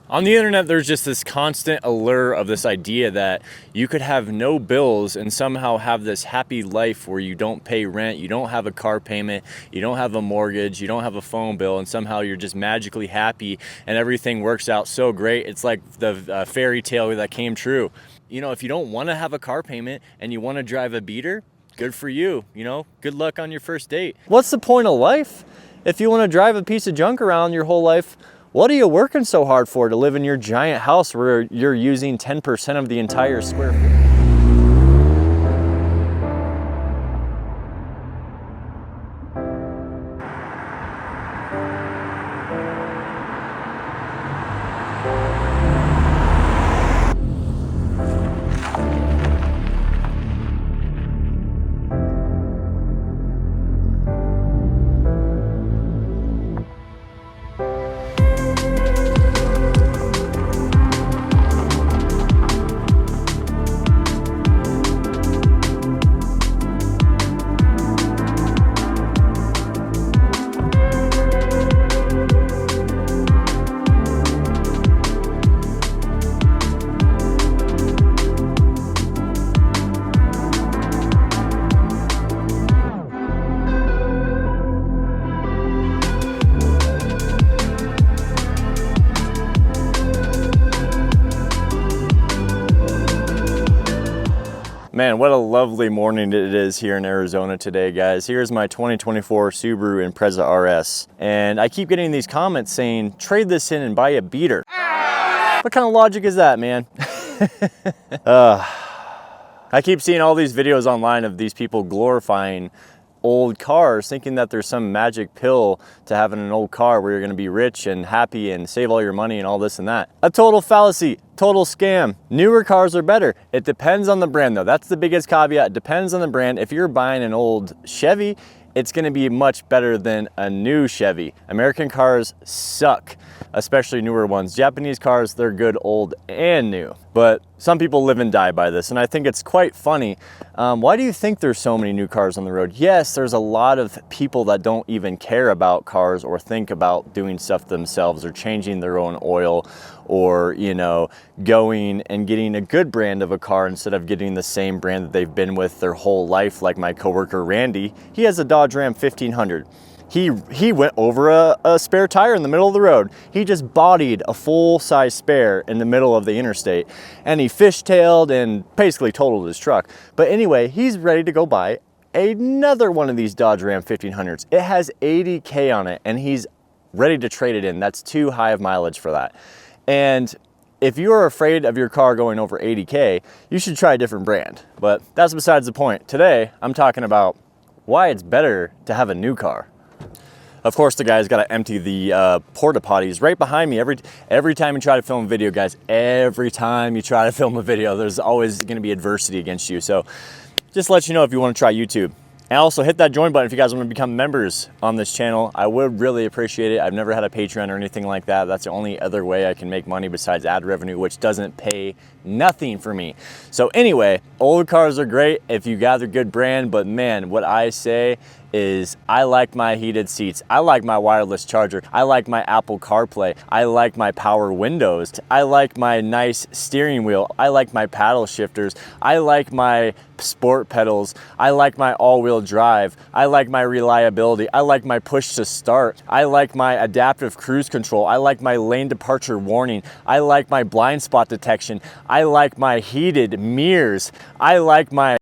On the internet, there's just this constant allure of this idea that you could have no bills and somehow have this happy life where you don't pay rent, you don't have a car payment, you don't have a mortgage, you don't have a phone bill, and somehow you're just magically happy and everything works out so great. It's like the fairy tale that came true. You know, if you don't want to have a car payment and you want to drive a beater, good for you. You know, good luck on your first date. What's the point of life? If you want to drive a piece of junk around your whole life, what are you working so hard for to live in your giant house where you're using 10% of the entire square foot? Man, what a lovely morning it is here in Arizona today, guys. Here's my 2024 Subaru Impreza RS. And I keep getting these comments saying, trade this in and buy a beater. What kind of logic is that, man? I keep seeing all these videos online of these people glorifying old cars, thinking that there's some magic pill to having an old car where you're gonna be rich and happy and save all your money and all this and that. A total fallacy, total scam. Newer cars are better. It depends on the brand though. That's the biggest caveat. It depends on the brand. If you're buying an old Chevy, it's gonna be much better than a new Chevy. American cars suck, especially newer ones. Japanese cars, they're good old and new. But some people live and die by this, and I think it's quite funny. Why do you think there's so many new cars on the road? Yes, there's a lot of people that don't even care about cars or think about doing stuff themselves or changing their own oil or, you know, going and getting a good brand of a car instead of getting the same brand that they've been with their whole life, like my coworker Randy. He has a Dodge Ram 1500. He went over a spare tire in the middle of the road. He just bodied a full-size spare in the middle of the interstate, and he fishtailed and basically totaled his truck. But anyway, he's ready to go buy another one of these Dodge Ram 1500s. It has 80K on it, and he's ready to trade it in. That's too high of mileage for that. And if you are afraid of your car going over 80K, you should try a different brand. But that's besides the point. Today, I'm talking about why it's better to have a new car. Of course, the guy's got to empty the porta potties right behind me every time you try to film a video, guys. Every time you try to film a video, there's always going to be adversity against you. So just let you know if you want to try YouTube. And also hit that join button if you guys want to become members on this channel. I would really appreciate it. I've never had a Patreon or anything like that. That's the only other way I can make money besides ad revenue, which doesn't pay nothing for me. So anyway, old cars are great if you got a good brand, but man, what I say is I like my heated seats. I like my wireless charger. I like my Apple CarPlay. I like my power windows. I like my nice steering wheel. I like my paddle shifters. I like my sport pedals. I like my all-wheel drive. I like my reliability. I like my push to start. I like my adaptive cruise control. I like my lane departure warning. I like my blind spot detection. I like my heated mirrors. I like my...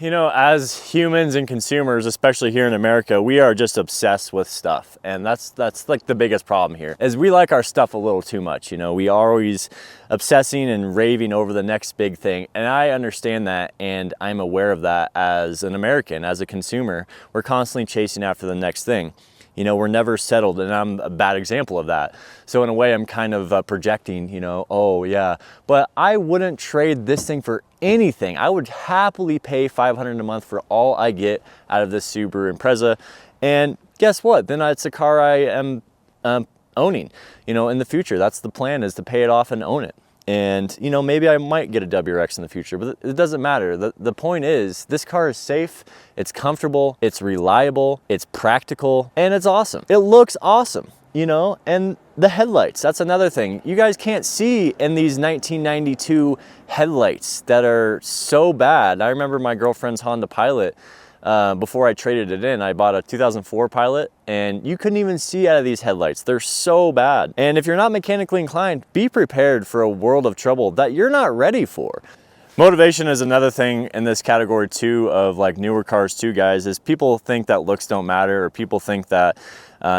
You know, as humans and consumers, especially here in America, we are just obsessed with stuff. And that's like the biggest problem here, is we like our stuff a little too much. You know, we are always obsessing and raving over the next big thing. And I understand that, and I'm aware of that as an American, as a consumer. We're constantly chasing after the next thing. You know, we're never settled, and I'm a bad example of that. So in a way, I'm kind of projecting, you know, oh yeah, but I wouldn't trade this thing for anything. I would happily pay $500 a month for all I get out of this Subaru Impreza. And guess what? Then it's a car I am owning, you know, in the future. That's the plan, is to pay it off and own it. And, you know, maybe I might get a WRX in the future, but it doesn't matter. The point is, this car is safe, it's comfortable, it's reliable, it's practical, and it's awesome. It looks awesome. you know, and the headlights, that's another thing. You guys can't see in these 1992 headlights that are so bad. I remember my girlfriend's Honda Pilot, before I traded it in, I bought a 2004 Pilot, and you couldn't even see out of these headlights. They're so bad. And if you're not mechanically inclined, be prepared for a world of trouble that you're not ready for. Motivation is another thing in this category too, of like newer cars too, guys, is people think that looks don't matter, or people think that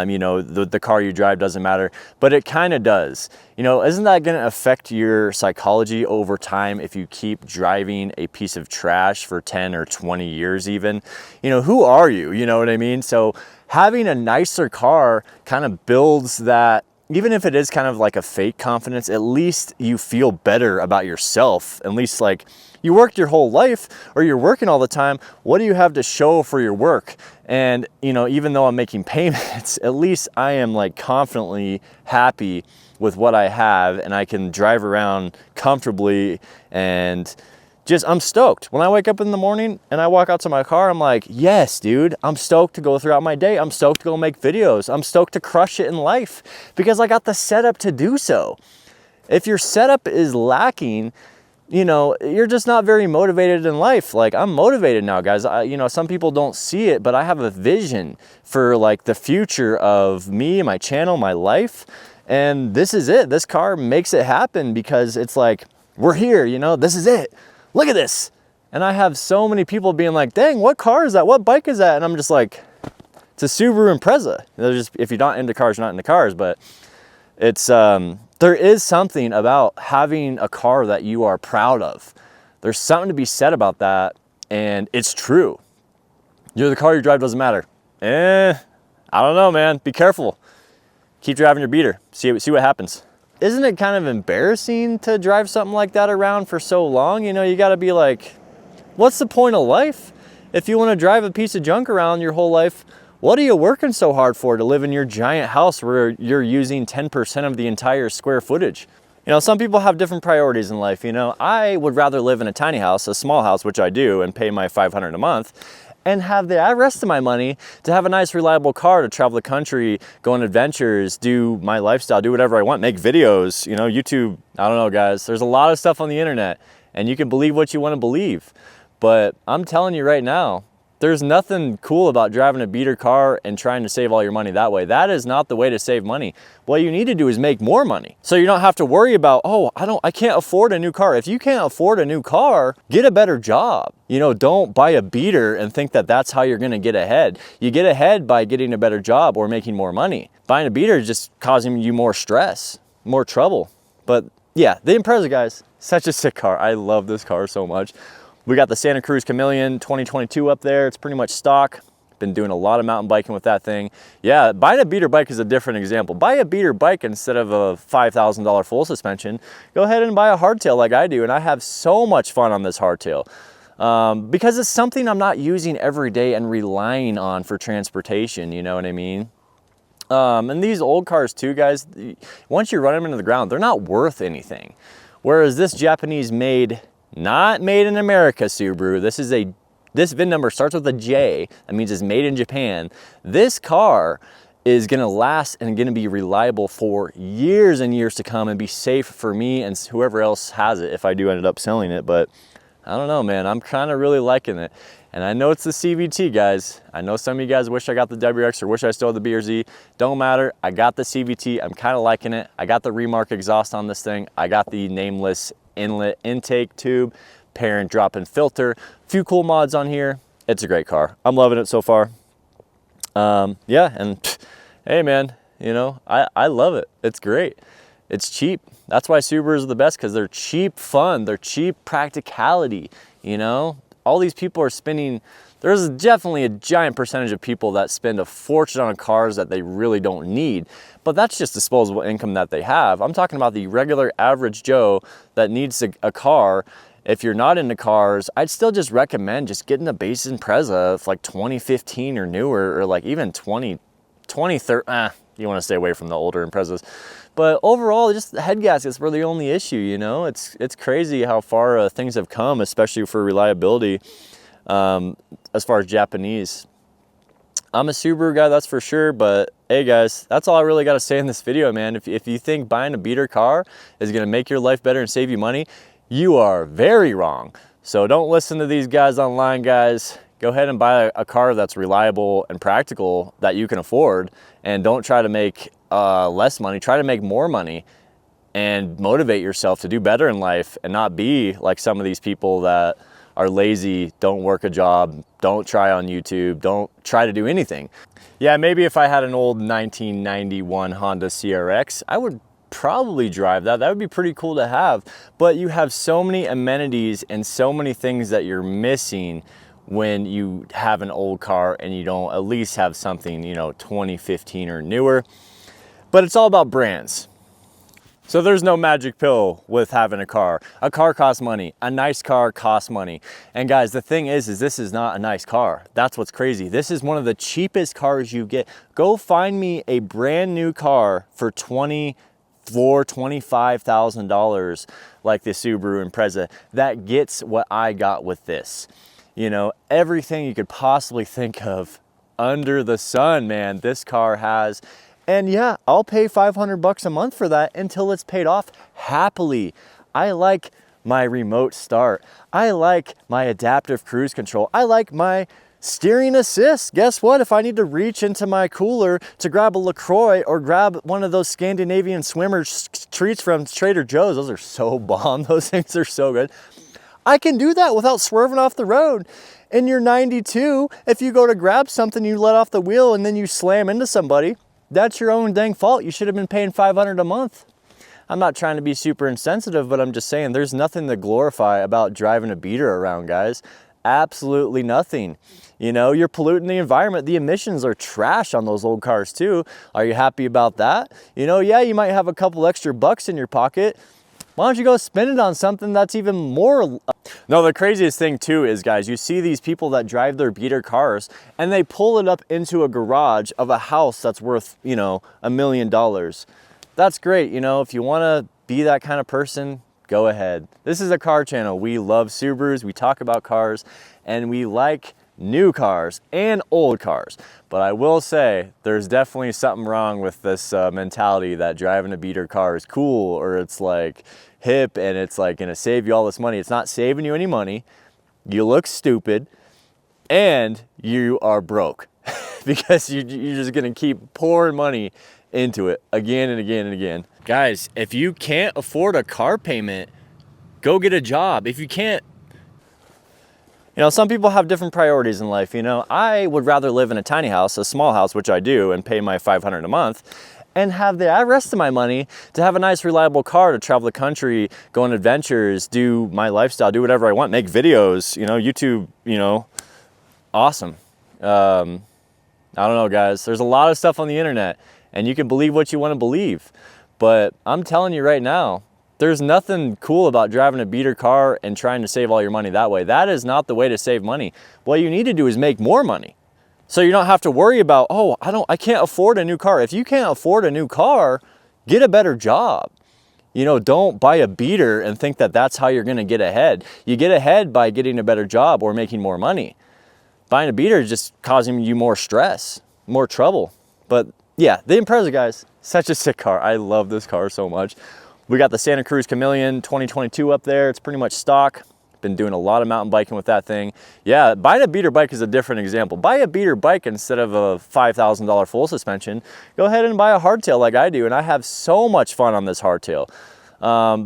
you know, the car you drive doesn't matter, but it kind of does. You know, isn't that going to affect your psychology over time if you keep driving a piece of trash for 10 or 20 years even? You know, who are you? You know what I mean? So having a nicer car kind of builds that. Even if it is kind of like a fake confidence, at least you feel better about yourself. At least like you worked your whole life, or you're working all the time. What do you have to show for your work? And, you know, even though I'm making payments, at least I am like confidently happy with what I have, and I can drive around comfortably, and just, I'm stoked. When I wake up in the morning and I walk out to my car, I'm like, yes, dude, I'm stoked to go throughout my day. I'm stoked to go make videos. I'm stoked to crush it in life because I got the setup to do so. If your setup is lacking, you know, you're just not very motivated in life. Like, I'm motivated now, guys. You know, some people don't see it, but I have a vision for like the future of me, my channel, my life. And this is it. This car makes it happen because it's like, we're here, you know, this is it. Look at this. And I have so many people being like, dang, what car is that? What bike is that? And I'm just like, it's a Subaru Impreza. They're just, if you're not into cars, you're not into cars, but it's, there is something about having a car that you are proud of. There's something to be said about that, and it's true. The car you drive doesn't matter. I don't know, man. Be careful. Keep driving your beater. See what happens. Isn't it kind of embarrassing to drive something like that around for so long? You know, you got to be like, what's the point of life? If you want to drive a piece of junk around your whole life, what are you working so hard for to live in your giant house where you're using 10% of the entire square footage? You know, some people have different priorities in life. You know, I would rather live in a tiny house, a small house, which I do, and pay my $500 a month, and have the rest of my money to have a nice reliable car to travel the country, go on adventures, do my lifestyle, do whatever I want, make videos, you know, YouTube. I don't know, guys, there's a lot of stuff on the internet, and you can believe what you want to believe. But I'm telling you right now, there's nothing cool about driving a beater car and trying to save all your money that way. That is not the way to save money. What you need to do is make more money. So you don't have to worry about, oh, I can't afford a new car. If you can't afford a new car, get a better job. You know, don't buy a beater and think that that's how you're gonna get ahead. You get ahead by getting a better job or making more money. Buying a beater is just causing you more stress, more trouble. But yeah, the Impreza, guys, such a sick car. I love this car so much. We got the Santa Cruz Chameleon 2022 up there. It's pretty much stock. Been doing a lot of mountain biking with that thing. Yeah, buying a beater bike is a different example. Buy a beater bike instead of a $5,000 full suspension. Go ahead and buy a hardtail like I do, and I have so much fun on this hardtail. Because it's something I'm not using every day and relying on for transportation, you know what I mean? And these old cars too, guys, once you run them into the ground, they're not worth anything. Whereas this Japanese made, not made in America Subaru, this VIN number starts with a J, that means it's made in Japan. This car is gonna last and gonna be reliable for years and years to come and be safe for me and whoever else has it if I do end up selling it. But I don't know, man, I'm kind of really liking it. And I know it's the CVT, guys. I know some of you guys wish I got the WRX or wish I still had the BRZ. Don't matter, I got the CVT, I'm kind of liking it. I got the Remark exhaust on this thing. I got the nameless inlet intake tube, parent drop-in filter, a few cool mods on here. It's a great car. I'm loving it so far. Yeah, and hey man, you know, I love it. It's great. It's cheap. That's why Subarus are the best, because they're cheap fun. They're cheap practicality, you know? All these people are spending, there's definitely a giant percentage of people that spend a fortune on cars that they really don't need, but that's just disposable income that they have. I'm talking about the regular average Joe that needs a car. If you're not into cars, I'd still just recommend just getting a base Impreza of like 2015 or newer, or like even 2030. You want to stay away from the older Imprezas. But overall, just the head gaskets were the only issue, you know? It's crazy how far things have come, especially for reliability, as far as Japanese. I'm a Subaru guy, that's for sure, but hey guys, that's all I really got to say in this video, man. If you think buying a beater car is going to make your life better and save you money, you are very wrong. So don't listen to these guys online, guys. Go ahead and buy a car that's reliable and practical that you can afford, and don't try to make less money. Try to make more money and motivate yourself to do better in life and not be like some of these people that are lazy, don't work a job, don't try on YouTube, don't try to do anything. Yeah, maybe if I had an old 1991 Honda CRX, I would probably drive that. That would be pretty cool to have. But you have so many amenities and so many things that you're missing when you have an old car and you don't at least have something, you know, 2015 or newer. But it's all about brands. So there's no magic pill with having a car. A car costs money. A nice car costs money. And guys, the thing is this is not a nice car. That's what's crazy. This is one of the cheapest cars you get. Go find me a brand new car for $25,000 like the Subaru Impreza that gets what I got with this. You know, everything you could possibly think of under the sun, man, this car has. And yeah, I'll pay 500 bucks a month for that until it's paid off happily. I like my remote start. I like my adaptive cruise control. I like my steering assist. Guess what? If I need to reach into my cooler to grab a LaCroix or grab one of those Scandinavian swimmers treats from Trader Joe's, those are so bomb. Those things are so good. I can do that without swerving off the road. In your 92, if you go to grab something, you let off the wheel and then you slam into somebody, that's your own dang fault. You should have been paying $500 a month. I'm not trying to be super insensitive, but I'm just saying there's nothing to glorify about driving a beater around, guys. Absolutely nothing. You know, you're polluting the environment. The emissions are trash on those old cars too. Are you happy about that? You know, yeah, you might have a couple extra bucks in your pocket. Why don't you go spend it on something that's even more? No, the craziest thing too is, guys, you see these people that drive their beater cars and they pull it up into a garage of a house that's worth, you know, $1 million. That's great. You know, if you want to be that kind of person, go ahead. This is a car channel. We love Subarus. We talk about cars and we like new cars and old cars. But I will say there's definitely something wrong with this mentality that driving a beater car is cool, or it's like hip and it's like gonna save you all this money. It's not saving you any money. You look stupid and you are broke because you're just gonna keep pouring money into it again and again and again. Guys, if you can't afford a car payment, go get a job. If you can't, you know, some people have different priorities in life. You know, I would rather live in a tiny house, a small house, which I do, and pay my $500 a month, and have the rest of my money to have a nice, reliable car to travel the country, go on adventures, do my lifestyle, do whatever I want, make videos, you know, YouTube, you know, awesome. I don't know, guys. There's a lot of stuff on the internet, and you can believe what you want to believe. But I'm telling you right now, there's nothing cool about driving a beater car and trying to save all your money that way. That is not the way to save money. What you need to do is make more money. So you don't have to worry about, oh, I can't afford a new car. If you can't afford a new car, get a better job. You know, don't buy a beater and think that that's how you're going to get ahead. You get ahead by getting a better job or making more money. Buying a beater is just causing you more stress, more trouble. But yeah, the Impreza, guys, such a sick car. I love this car so much. We got the Santa Cruz Chameleon 2022 up there. It's pretty much stock. Been doing a lot of mountain biking with that thing. Yeah, buying a beater bike is a different example. Buy a beater bike instead of a $5,000 full suspension. Go ahead and buy a hardtail like I do, and I have so much fun on this hardtail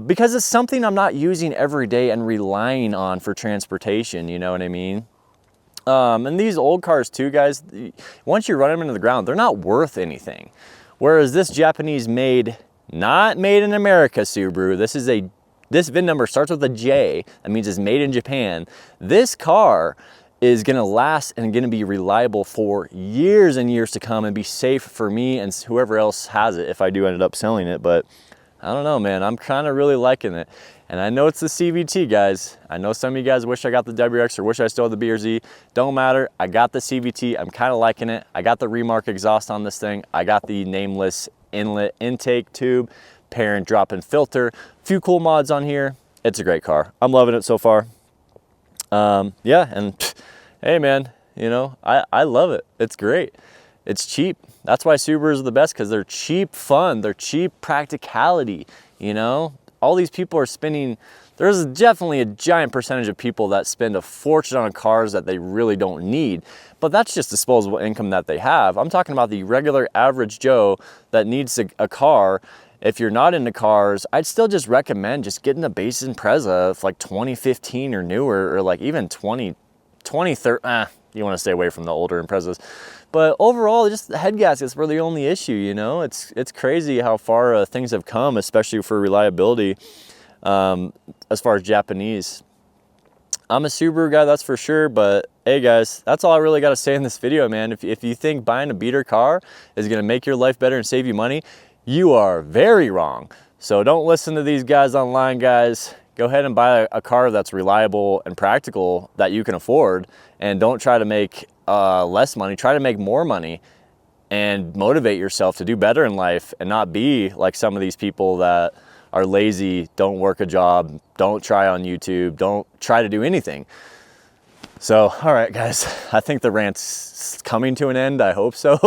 because it's something I'm not using every day and relying on for transportation, you know what I mean? And these old cars too, guys, once you run them into the ground, they're not worth anything. Whereas this Japanese made, not made in America Subaru, this VIN number starts with a J, that means it's made in Japan. This car is gonna last and gonna be reliable for years and years to come and be safe for me and whoever else has it if I do end up selling it. But I don't know, man, I'm kind of really liking it. And I know it's the CVT, guys. I know some of you guys wish I got the WX or wish I still had the BRZ. Don't matter, I got the CVT, I'm kind of liking it. I got the Remark exhaust on this thing. I got the nameless inlet intake tube, parent drop-in filter, a few cool mods on here. It's a great car. I'm loving it so far. Yeah, and hey man, You know, I love it. It's great. It's cheap. That's why Subarus are the best, because they're cheap fun. They're cheap practicality, you know? All these people are spending, there's definitely a giant percentage of people that spend a fortune on cars that they really don't need, but that's just disposable income that they have. I'm talking about the regular average Joe that needs a car. If you're not into cars, I'd still just recommend just getting a base Impreza of like 2015 or newer, or like even 2030. You want to stay away from the older Imprezas. But overall, just the head gaskets were the only issue, you know? It's crazy how far things have come, especially for reliability, as far as Japanese. I'm a Subaru guy, that's for sure, but hey guys, that's all I really got to say in this video, man. If you think buying a beater car is going to make your life better and save you money, you are very wrong. So don't listen to these guys online, guys. Go ahead and buy a car that's reliable and practical that you can afford, and don't try to make less money. Try to make more money and motivate yourself to do better in life, and not be like some of these people that are lazy, don't work a job, don't try on YouTube, don't try to do anything. So, all right, guys, I think the rant's coming to an end. I hope so.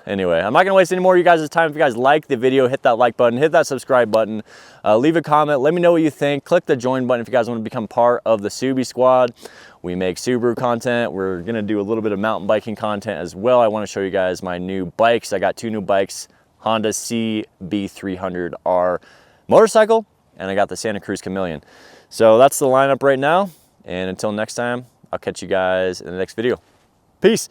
Anyway, I'm not gonna waste any more of you guys' time. If you guys like the video, hit that like button, hit that subscribe button, leave a comment, let me know what you think. Click the join button if you guys want to become part of the Subi squad. We make Subaru content. We're gonna do a little bit of mountain biking content as well. I want to show you guys my new bikes. I got 2 new bikes, Honda CB300R motorcycle, and I got the Santa Cruz Chameleon. So that's the lineup right now. And until next time, I'll catch you guys in the next video. Peace.